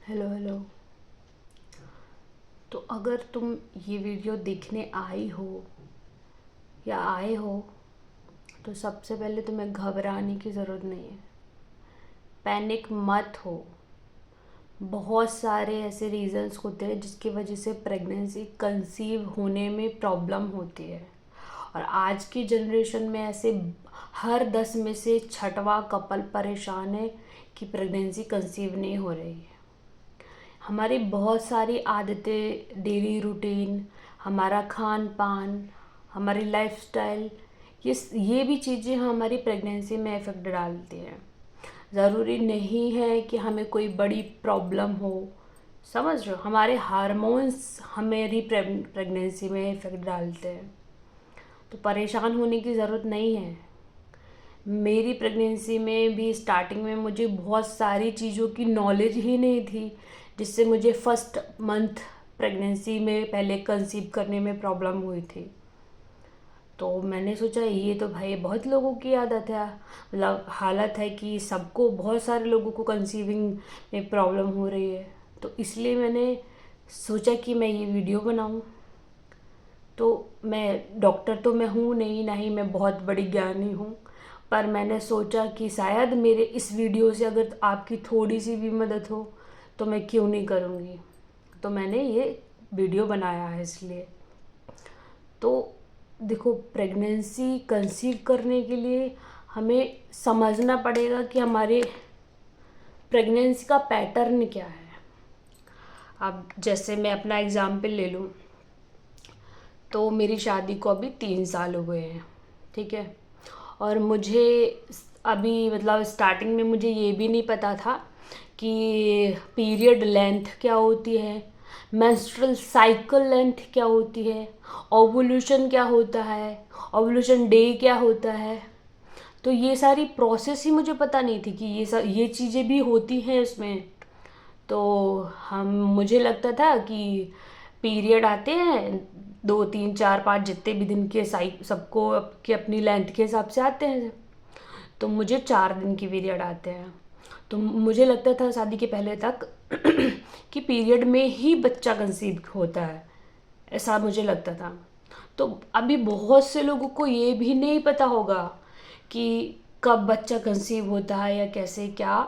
Hello hello. तो अगर तुम ये वीडियो देखने आई हो या आए हो तो सबसे पहले तुम्हें घबराने की ज़रूरत नहीं है। पैनिक मत हो। बहुत सारे ऐसे रीज़न्स होते हैं जिसकी वजह से प्रेगनेंसी कंसीव होने में प्रॉब्लम होती है। और आज की जनरेशन में ऐसे हर 10 में से छठवां कपल परेशान है कि प्रेगनेंसी कंसीव नहीं हो रही है। हमारी बहुत सारी आदतें, डेली रूटीन, हमारा खान पान, हमारी लाइफस्टाइल, ये भी चीज़ें हमारी प्रेगनेंसी में इफ़ेक्ट डालती हैं। ज़रूरी नहीं है कि हमें कोई बड़ी प्रॉब्लम हो, समझ रहे हो। हमारे हार्मोन्स हमारी प्रेगनेंसी में इफ़ेक्ट डालते हैं, तो परेशान होने की ज़रूरत नहीं है। मेरी प्रेगनेंसी में भी स्टार्टिंग में मुझे बहुत सारी चीज़ों की नॉलेज ही नहीं थी, जिससे मुझे फर्स्ट मंथ प्रेगनेंसी में पहले कंसीव करने में प्रॉब्लम हुई थी। तो मैंने सोचा ये तो भाई बहुत लोगों की आदत है, मतलब हालत है कि सबको, बहुत सारे लोगों को कंसीविंग में प्रॉब्लम हो रही है। तो इसलिए मैंने सोचा कि मैं ये वीडियो बनाऊं। तो मैं डॉक्टर तो मैं हूँ नहीं, ना ही मैं बहुत बड़ी ज्ञानी हूँ, पर मैंने सोचा कि शायद मेरे इस वीडियो से अगर आपकी थोड़ी सी भी मदद हो तो मैं क्यों नहीं करूँगी। तो मैंने ये वीडियो बनाया है इसलिए। तो देखो, प्रेगनेंसी कंसीव करने के लिए हमें समझना पड़ेगा कि हमारे प्रेगनेंसी का पैटर्न क्या है। अब जैसे मैं अपना एग्जाम्पल ले लूँ, तो मेरी शादी को अभी 3 साल हुए हैं, ठीक है। और मुझे अभी, मतलब स्टार्टिंग में मुझे ये भी नहीं पता था कि पीरियड लेंथ क्या होती है, मेंस्ट्रुअल साइकिल लेंथ क्या होती है, ओवुलेशन क्या होता है, ओवुलेशन डे क्या होता है। तो ये सारी प्रोसेस ही मुझे पता नहीं थी कि ये चीज़ें भी होती हैं इसमें। तो हम मुझे लगता था कि पीरियड आते हैं 2 3 4 5 जितने भी दिन के, सबको के अपनी लेंथ के हिसाब से आते हैं। तो मुझे 4 दिन की पीरियड आते हैं। तो मुझे लगता था शादी के पहले तक कि पीरियड में ही बच्चा कंसीव होता है, ऐसा मुझे लगता था। तो अभी बहुत से लोगों को ये भी नहीं पता होगा कि कब बच्चा कंसीव होता है या कैसे क्या।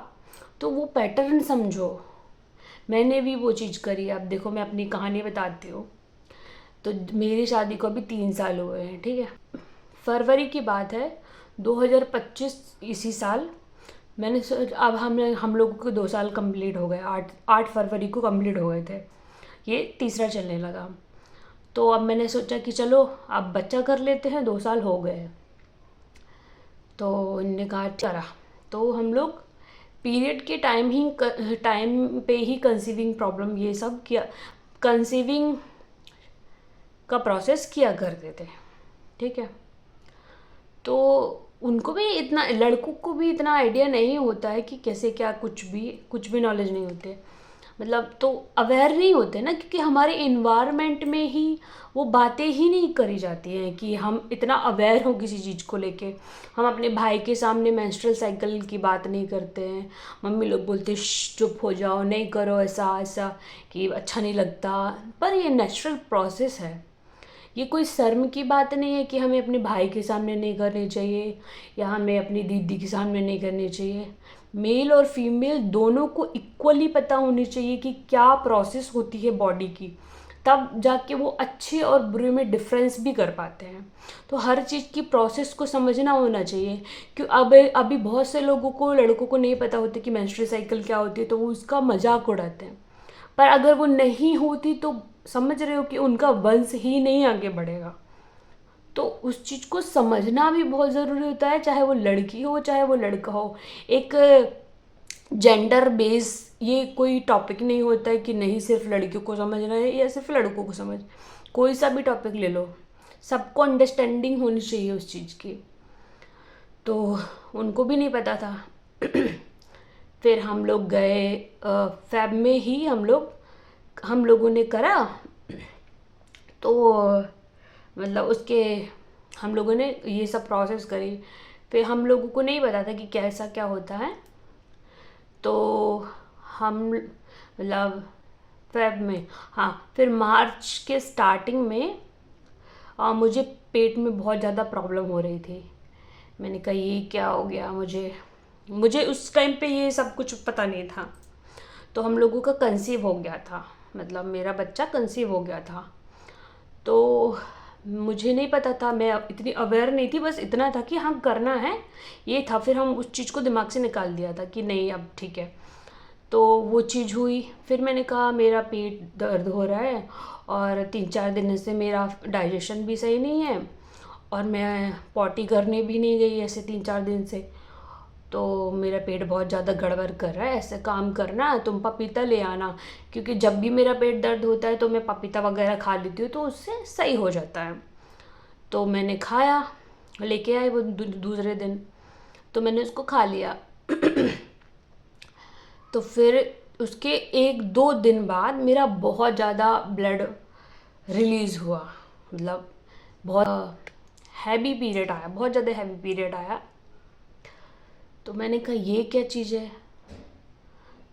तो वो पैटर्न समझो। मैंने भी वो चीज़ करी। अब देखो, मैं अपनी कहानी बताती हूँ। तो मेरी शादी को अभी 3 साल हुए हैं, ठीक है। फरवरी की बात है, 2025, इसी साल अब हम लोगों को 2 साल कंप्लीट हो गए। 8 फरवरी को कंप्लीट हो गए थे, ये तीसरा चलने लगा। तो अब मैंने सोचा कि चलो अब बच्चा कर लेते हैं, 2 साल हो गए। तो उन्होंने कहा करा। तो हम लोग पीरियड के टाइम पे ही कंसीविंग प्रॉब्लम, ये सब किया, कंसीविंग का प्रोसेस किया करते थे, ठीक है। तो उनको भी इतना, लड़कों को भी इतना आइडिया नहीं होता है कि कैसे क्या, कुछ भी नॉलेज नहीं होते, मतलब तो अवेयर नहीं होते ना, क्योंकि हमारे इन्वायरमेंट में ही वो बातें ही नहीं करी जाती हैं कि हम इतना अवेयर हों किसी चीज़ को लेके। हम अपने भाई के सामने मेंस्ट्रुअल साइकिल की बात नहीं करते हैं। मम्मी लोग बोलते चुप हो जाओ, नहीं करो ऐसा ऐसा, कि अच्छा नहीं लगता। पर ये नेचुरल प्रोसेस है, ये कोई शर्म की बात नहीं है कि हमें अपने भाई के सामने नहीं करनी चाहिए या हमें अपनी दीदी के सामने नहीं करनी चाहिए। मेल और फीमेल दोनों को इक्वली पता होनी चाहिए कि क्या प्रोसेस होती है बॉडी की, तब जाके वो अच्छे और बुरे में डिफरेंस भी कर पाते हैं। तो हर चीज़ की प्रोसेस को समझना होना चाहिए। क्यों अब अभी बहुत से लोगों को, लड़कों को नहीं पता होता कि मेंस्ट्रुअल साइकिल क्या होती है, तो वो उसका मजाक उड़ाते हैं। पर अगर वो नहीं होती तो समझ रहे हो कि उनका वंश ही नहीं आगे बढ़ेगा। तो उस चीज़ को समझना भी बहुत ज़रूरी होता है, चाहे वो लड़की हो चाहे वो लड़का हो। एक जेंडर बेस ये कोई टॉपिक नहीं होता है कि नहीं सिर्फ लड़कियों को समझना है या सिर्फ लड़कों को समझ, कोई सा भी टॉपिक ले लो, सबको अंडरस्टैंडिंग होनी चाहिए उस चीज़ की। तो उनको भी नहीं पता था। फिर हम लोग गए, फैब में ही हम लोगों ने करा। तो मतलब उसके, हम लोगों ने ये सब प्रोसेस करी। फिर हम लोगों को नहीं पता था कि कैसा क्या होता है। तो हम मतलब फेब में, हाँ, फिर मार्च के स्टार्टिंग में मुझे पेट में बहुत ज़्यादा प्रॉब्लम हो रही थी। मैंने कहा ये क्या हो गया, मुझे मुझे उस टाइम पे ये सब कुछ पता नहीं था। तो हम लोगों का कंसीव हो गया था, मतलब मेरा बच्चा कंसीव हो गया था। तो मुझे नहीं पता था, मैं इतनी अवेयर नहीं थी, बस इतना था कि हाँ करना है, ये था। फिर हम उस चीज़ को दिमाग से निकाल दिया था कि नहीं अब ठीक है। तो वो चीज़ हुई। फिर मैंने कहा मेरा पेट दर्द हो रहा है और 3-4 दिन से मेरा डाइजेशन भी सही नहीं है और मैं पॉटी करने भी नहीं गई ऐसे 3-4 दिन से। तो मेरा पेट बहुत ज़्यादा गड़बड़ कर रहा है, ऐसे काम करना, तुम पपीता ले आना, क्योंकि जब भी मेरा पेट दर्द होता है तो मैं पपीता वगैरह खा लेती हूँ तो उससे सही हो जाता है। तो मैंने खाया, लेके आए वो दूसरे दिन, तो मैंने उसको खा लिया। तो फिर उसके 1-2 दिन बाद मेरा बहुत ज़्यादा ब्लड रिलीज़ हुआ, मतलब बहुत हैवी पीरियड आया, बहुत ज़्यादा हैवी पीरियड आया। तो मैंने कहा ये क्या चीज़ है।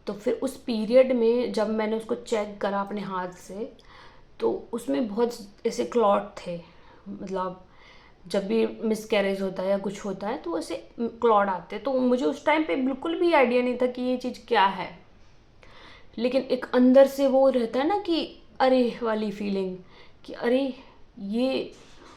तो फिर उस पीरियड में जब मैंने उसको चेक करा अपने हाथ से, तो उसमें बहुत ऐसे क्लॉट थे, मतलब जब भी मिसकैरेज होता है या कुछ होता है तो ऐसे क्लॉट आते। तो मुझे उस टाइम पे बिल्कुल भी आइडिया नहीं था कि ये चीज़ क्या है, लेकिन एक अंदर से वो रहता है ना कि अरे वाली फीलिंग, कि अरे ये,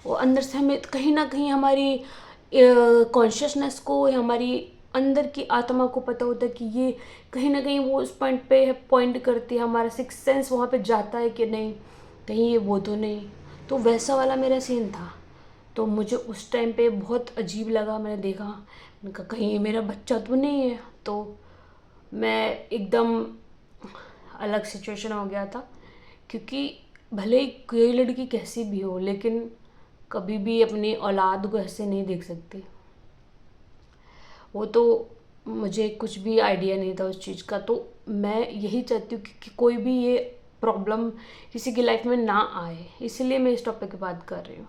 वो अंदर से हमें कहीं ना कहीं हमारी कॉन्शियसनेस को या हमारी अंदर की आत्मा को पता होता है कि ये कहीं ना कहीं वो उस पॉइंट पे पॉइंट करती है, हमारा सिक्स सेंस वहाँ पे जाता है कि नहीं कहीं ये वो तो नहीं। तो वैसा वाला मेरा सीन था। तो मुझे उस टाइम पे बहुत अजीब लगा, मैंने देखा, मैंने कहा कहीं ये मेरा बच्चा तो नहीं है। तो मैं एकदम अलग सिचुएशन हो गया था, क्योंकि भले ही कोई लड़की कैसी भी हो लेकिन कभी भी अपनी औलाद को ऐसे नहीं देख सकती। वो तो मुझे कुछ भी आइडिया नहीं था उस चीज़ का। तो मैं यही चाहती हूँ कि कोई भी ये प्रॉब्लम किसी की लाइफ में ना आए, इसलिए मैं इस टॉपिक की बात कर रही हूँ।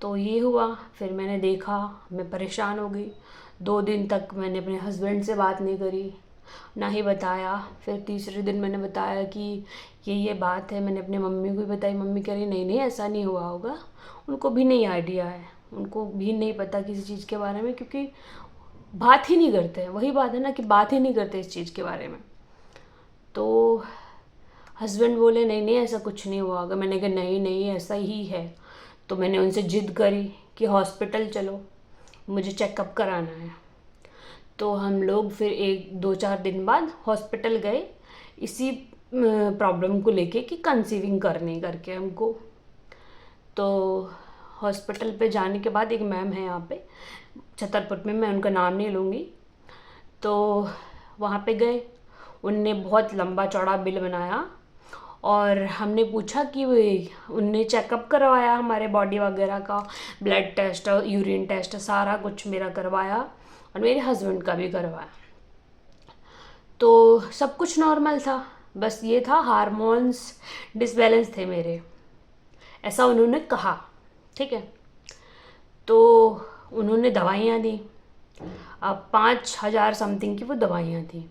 तो ये हुआ, फिर मैंने देखा, मैं परेशान हो गई। 2 दिन तक मैंने अपने हस्बैंड से बात नहीं करी, ना ही बताया। फिर तीसरे दिन मैंने बताया कि ये बात है, मैंने अपनी मम्मी को भी बताई। मम्मी कह रही नहीं नहीं ऐसा नहीं हुआ होगा, उनको भी नहीं आइडिया है, उनको भी नहीं पता किसी चीज़ के बारे में, क्योंकि बात ही नहीं करते हैं। वही बात है ना कि बात ही नहीं करते इस चीज़ के बारे में। तो हस्बैंड बोले नहीं नहीं ऐसा कुछ नहीं हुआ होगा। मैंने कहा नहीं नहीं ऐसा ही है। तो मैंने उनसे जिद करी कि हॉस्पिटल चलो, मुझे चेकअप कराना है। तो हम लोग फिर 1-2-4 दिन बाद हॉस्पिटल गए, इसी प्रॉब्लम को लेके कि कंसीविंग करनी करके हमको। तो हॉस्पिटल पे जाने के बाद एक मैम है यहाँ पे छतरपुर में, मैं उनका नाम नहीं लूँगी। तो वहाँ पे गए, उनने बहुत लंबा चौड़ा बिल बनाया और हमने पूछा कि उनने चेकअप करवाया हमारे बॉडी वगैरह का, ब्लड टेस्ट और यूरिन टेस्ट सारा कुछ मेरा करवाया और मेरे हस्बैंड का भी करवाया। तो सब कुछ नॉर्मल था, बस ये था हार्मोन्स डिसबैलेंस थे मेरे, ऐसा उन्होंने कहा। ठीक है, तो उन्होंने दवाइयाँ दी, अब 5,000 समथिंग की वो दवाइयाँ थी।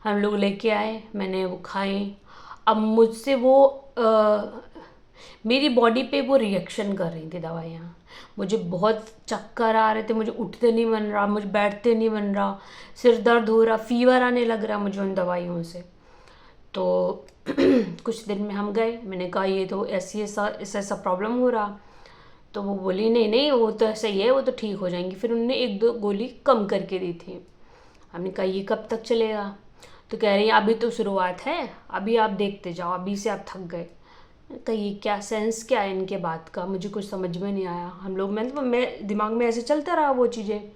हम लोग लेके आए, मैंने वो खाई। अब मुझसे वो मेरी बॉडी पे वो रिएक्शन कर रही थी दवाइयाँ। मुझे बहुत चक्कर आ रहे थे, मुझे उठते नहीं बन रहा, मुझे बैठते नहीं बन रहा, सिर दर्द हो रहा, फीवर आने लग रहा मुझे उन दवाइयों से। तो कुछ दिन में हम गए, मैंने कहा ये तो ऐसा ऐसा प्रॉब्लम हो रहा। तो वो बोली नहीं नहीं वो तो ऐसा ही है, वो तो ठीक हो जाएंगी। फिर उन्होंने 1-2 गोली कम करके दी थी। हमने कहा ये कब तक चलेगा। तो कह रही है अभी तो शुरुआत है, अभी आप देखते जाओ, अभी से आप थक गए। तो ये क्या सेंस क्या है इनके बात का, मुझे कुछ समझ में नहीं आया। हम लोग मैं दिमाग में ऐसे चलता रहा वो चीज़ें।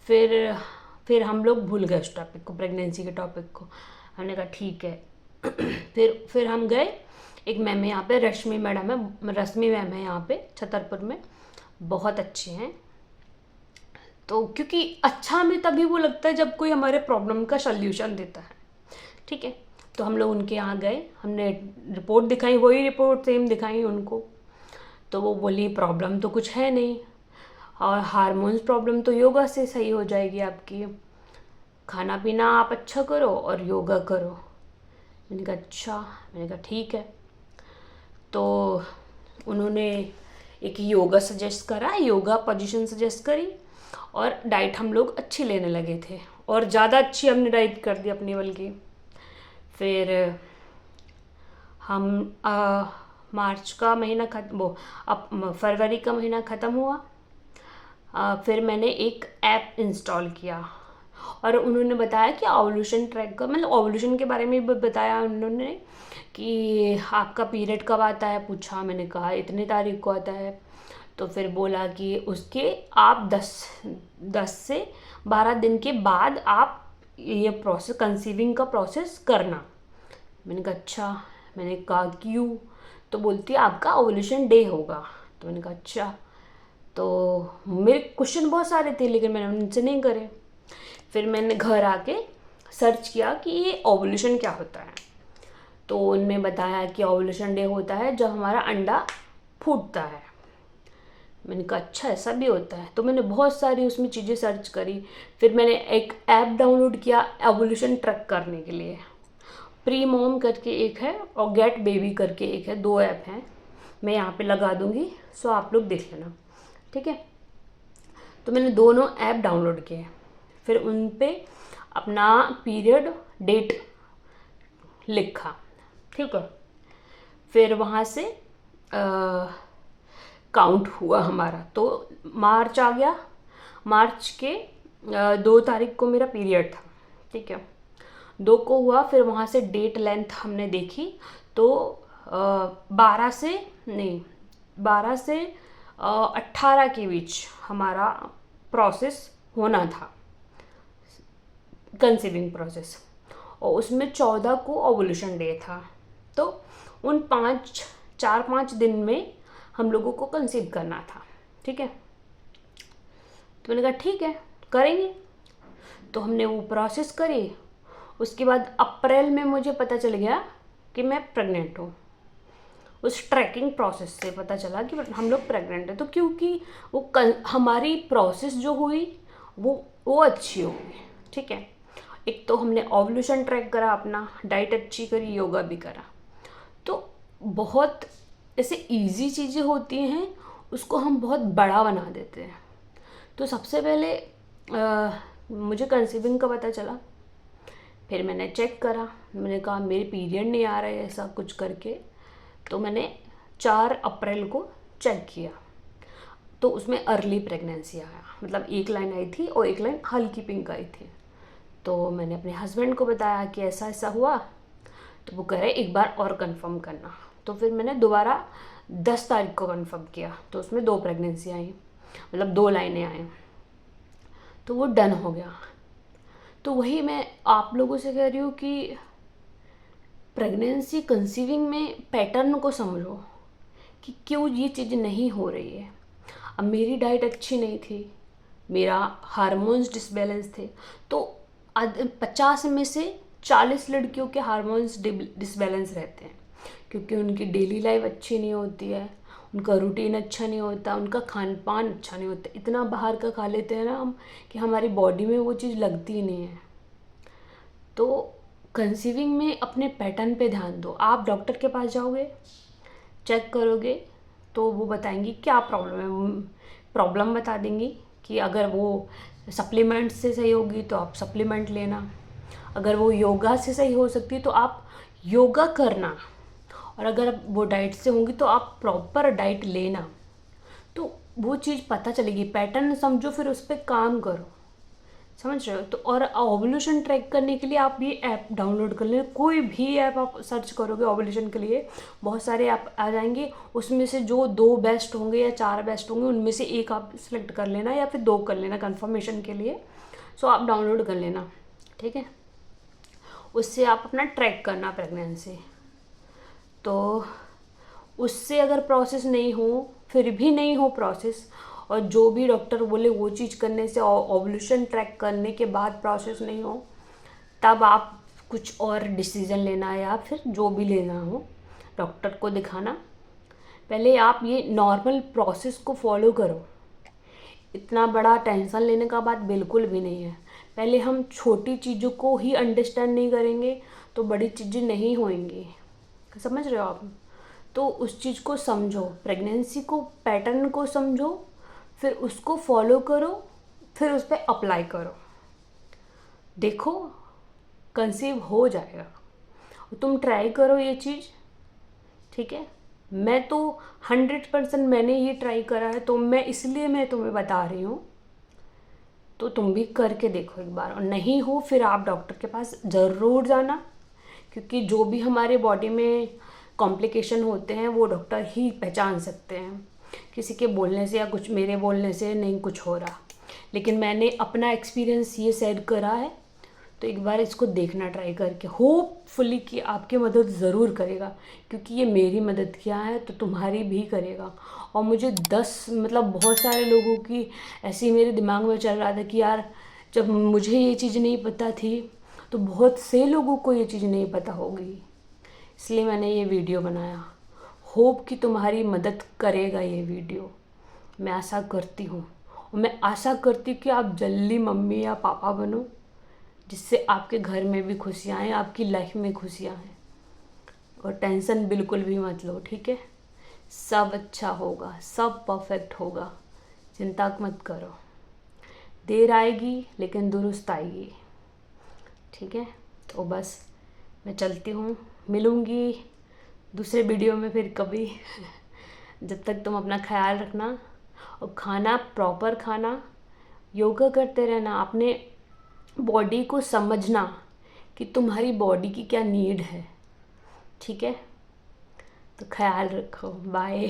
फिर हम लोग भूल गए उस टॉपिक को, प्रेगनेंसी के टॉपिक को। हमने कहा ठीक है। फिर हम गए, एक मैम है यहाँ पे, रश्मि मैडम है, रश्मि मैम है यहाँ पे छतरपुर में, बहुत अच्छे हैं। तो क्योंकि अच्छा हमें तभी वो लगता है जब कोई हमारे प्रॉब्लम का सल्यूशन देता है। ठीक है, तो हम लोग उनके यहाँ गए, हमने रिपोर्ट दिखाई, वही रिपोर्ट सेम दिखाई उनको। तो वो बोली प्रॉब्लम तो कुछ है नहीं और हार्मोन्स प्रॉब्लम तो योगा से सही हो जाएगी आपकी। खाना पीना आप अच्छा करो और योगा करो। मैंने कहा अच्छा। मैंने कहा ठीक है। तो उन्होंने एक योगा सजेस्ट करा, योगा पोजीशन सजेस्ट करी, और डाइट हम लोग अच्छी लेने लगे थे, और ज़्यादा अच्छी हमने डाइट कर दी अपनी बल्कि। फिर हम मार्च का महीना अब फरवरी का महीना ख़त्म हुआ। फिर मैंने एक ऐप इंस्टॉल किया, और उन्होंने बताया कि ओवुलेशन ट्रैक का, मतलब ओवुलेशन के बारे में भी बताया उन्होंने कि आपका पीरियड कब आता है। पूछा, मैंने कहा इतनी तारीख को आता है। तो फिर बोला कि उसके आप 10 से 12 दिन के बाद आप ये प्रोसेस, कंसीविंग का प्रोसेस करना। मैंने कहा अच्छा। मैंने कहा क्यों? तो बोलती है आपका ओवुलेशन डे होगा। तो मैंने कहा अच्छा। तो मेरे क्वेश्चन बहुत सारे थे, लेकिन मैंने उनसे नहीं करे। फिर मैंने घर आके सर्च किया कि ये ओवुलेशन क्या होता है। तो उनने बताया कि ओवुलेशन डे होता है जब हमारा अंडा फूटता है। मैंने कहा अच्छा, ऐसा भी होता है। तो मैंने बहुत सारी उसमें चीज़ें सर्च करी। फिर मैंने एक ऐप डाउनलोड किया ओवुलेशन ट्रैक करने के लिए। प्री मॉम करके एक है और गेट बेबी करके एक है, 2 ऐप हैं। मैं यहाँ पे लगा दूँगी, सो आप लोग देख लेना, ठीक है। तो मैंने दोनों ऐप डाउनलोड किए। फिर उन पे अपना पीरियड डेट लिखा, ठीक है। फिर वहाँ से काउंट हुआ हमारा। तो मार्च आ गया। मार्च के 2 तारीख को मेरा पीरियड था, ठीक है। 2 को हुआ। फिर वहाँ से डेट लेंथ हमने देखी, तो 12 से 18 के बीच हमारा प्रोसेस होना था, कंसीविंग प्रोसेस। और उसमें 14 को ओवुलेशन डे था। तो उन 4-5 दिन में हम लोगों को कंसीव करना था, ठीक है। तो मैंने कहा ठीक है, करेंगे। तो हमने वो प्रोसेस करी। उसके बाद अप्रैल में मुझे पता चल गया कि मैं प्रेग्नेंट हूँ। उस ट्रैकिंग प्रोसेस से पता चला कि हम लोग प्रेग्नेंट हैं। तो क्योंकि वो हमारी प्रोसेस जो हुई वो अच्छी हो गई, ठीक है। एक तो हमने ओवुलेशन ट्रैक करा, अपना डाइट अच्छी करी, योगा भी करा। तो बहुत ऐसे इजी चीज़ें होती हैं, उसको हम बहुत बड़ा बना देते हैं। तो सबसे पहले मुझे कंसीविंग का पता चला। फिर मैंने चेक करा, मैंने कहा मेरे पीरियड नहीं आ रहे, ऐसा कुछ करके। तो मैंने 4 अप्रैल को चेक किया, तो उसमें अर्ली प्रेगनेंसी आया। मतलब एक लाइन आई थी और एक लाइन हल्की पिंक आई थी। तो मैंने अपने हस्बैंड को बताया कि ऐसा ऐसा हुआ। तो वो कह रहे एक बार और कंफर्म करना। तो फिर मैंने दोबारा 10 तारीख को कंफर्म किया, तो उसमें 2 प्रेगनेंसी आई, मतलब 2 लाइनें आई। तो वो डन हो गया। तो वही मैं आप लोगों से कह रही हूँ कि प्रेगनेंसी कंसीविंग में पैटर्न को समझो कि क्यों ये चीज़ नहीं हो रही है। अब मेरी डाइट अच्छी नहीं थी, मेरा हार्मोन्स डिसबैलेंस थे। तो 50 में से 40 लड़कियों के हार्मोन्स डिसबैलेंस रहते हैं, क्योंकि उनकी डेली लाइफ अच्छी नहीं होती है, उनका रूटीन अच्छा नहीं होता, उनका खान पान अच्छा नहीं होता। इतना बाहर का खा लेते हैं ना हम कि हमारी बॉडी में वो चीज़ लगती ही नहीं है। तो कंसीविंग में अपने पैटर्न पे ध्यान दो। आप डॉक्टर के पास जाओगे, चेक करोगे, तो वो बताएंगी क्या प्रॉब्लम है, प्रॉब्लम बता देंगी कि अगर वो सप्लीमेंट से सही होगी तो आप सप्लीमेंट लेना, अगर वो योगा से सही हो सकती है तो आप योगा करना, और अगर वो डाइट से होंगी तो आप प्रॉपर डाइट लेना। तो वो चीज़ पता चलेगी, पैटर्न समझो, फिर उस पर काम करो, समझ रहे हो। तो और ओवुलेशन ट्रैक करने के लिए आप ये ऐप डाउनलोड कर लें। कोई भी ऐप आप सर्च करोगे ओवुलेशन के लिए, बहुत सारे ऐप आ जाएंगे। उसमें से जो 2 बेस्ट होंगे या 4 बेस्ट होंगे, उनमें से एक आप सेलेक्ट कर लेना, या फिर 2 कर लेना कंफर्मेशन के लिए। सो आप डाउनलोड कर लेना, ठीक है। उससे आप अपना ट्रैक करना प्रेगनेंसी। तो उससे अगर प्रोसेस नहीं हो, फिर भी नहीं हो प्रोसेस, और जो भी डॉक्टर बोले वो चीज़ करने से, ओवुलेशन ट्रैक करने के बाद प्रोसेस नहीं हो, तब आप कुछ और डिसीज़न लेना, या फिर जो भी लेना हो डॉक्टर को दिखाना। पहले आप ये नॉर्मल प्रोसेस को फॉलो करो। इतना बड़ा टेंशन लेने का बात बिल्कुल भी नहीं है। पहले हम छोटी चीज़ों को ही अंडरस्टैंड नहीं करेंगे तो बड़ी चीज़ें नहीं होंगी। समझ रहे हो आप? तो उस चीज़ को समझो, प्रेगनेंसी को पैटर्न को समझो, फिर उसको फॉलो करो, फिर उस पर अप्लाई करो, देखो कंसीव हो जाएगा। तुम ट्राई करो ये चीज़, ठीक है? मैं तो 100% मैंने ये ट्राई करा है, तो मैं तुम्हें बता रही हूँ। तो तुम भी करके देखो एक बार, और नहीं हो फिर आप डॉक्टर के पास ज़रूर जाना, क्योंकि जो भी हमारे बॉडी में कॉम्प्लिकेशन होते हैं वो डॉक्टर ही पहचान सकते हैं। किसी के बोलने से या कुछ मेरे बोलने से नहीं कुछ हो रहा, लेकिन मैंने अपना एक्सपीरियंस ये शेयर करा है। तो एक बार इसको देखना ट्राई करके, होपफुली कि आपकी मदद ज़रूर करेगा, क्योंकि ये मेरी मदद किया है तो तुम्हारी भी करेगा। और मुझे बहुत सारे लोगों की ऐसे ही मेरे दिमाग में चल रहा था कि यार जब मुझे ये चीज़ नहीं पता थी तो बहुत से लोगों को ये चीज़ नहीं पता होगी, इसलिए मैंने ये वीडियो बनाया। होप कि तुम्हारी मदद करेगा ये वीडियो, मैं आशा करती हूँ। और मैं आशा करती हूँ कि आप जल्दी मम्मी या पापा बनो, जिससे आपके घर में भी खुशियाँ आएँ, आपकी लाइफ में खुशियाँ हैं। और टेंशन बिल्कुल भी मत लो, ठीक है? सब अच्छा होगा, सब परफेक्ट होगा, चिंता मत करो। देर आएगी लेकिन दुरुस्त आएगी, ठीक है? तो बस मैं चलती हूँ, मिलूँगी दूसरे वीडियो में फिर कभी। जब तक तुम अपना ख्याल रखना, और खाना प्रॉपर खाना, योगा करते रहना, अपने बॉडी को समझना कि तुम्हारी बॉडी की क्या नीड है, ठीक है? तो ख्याल रखो, बाय।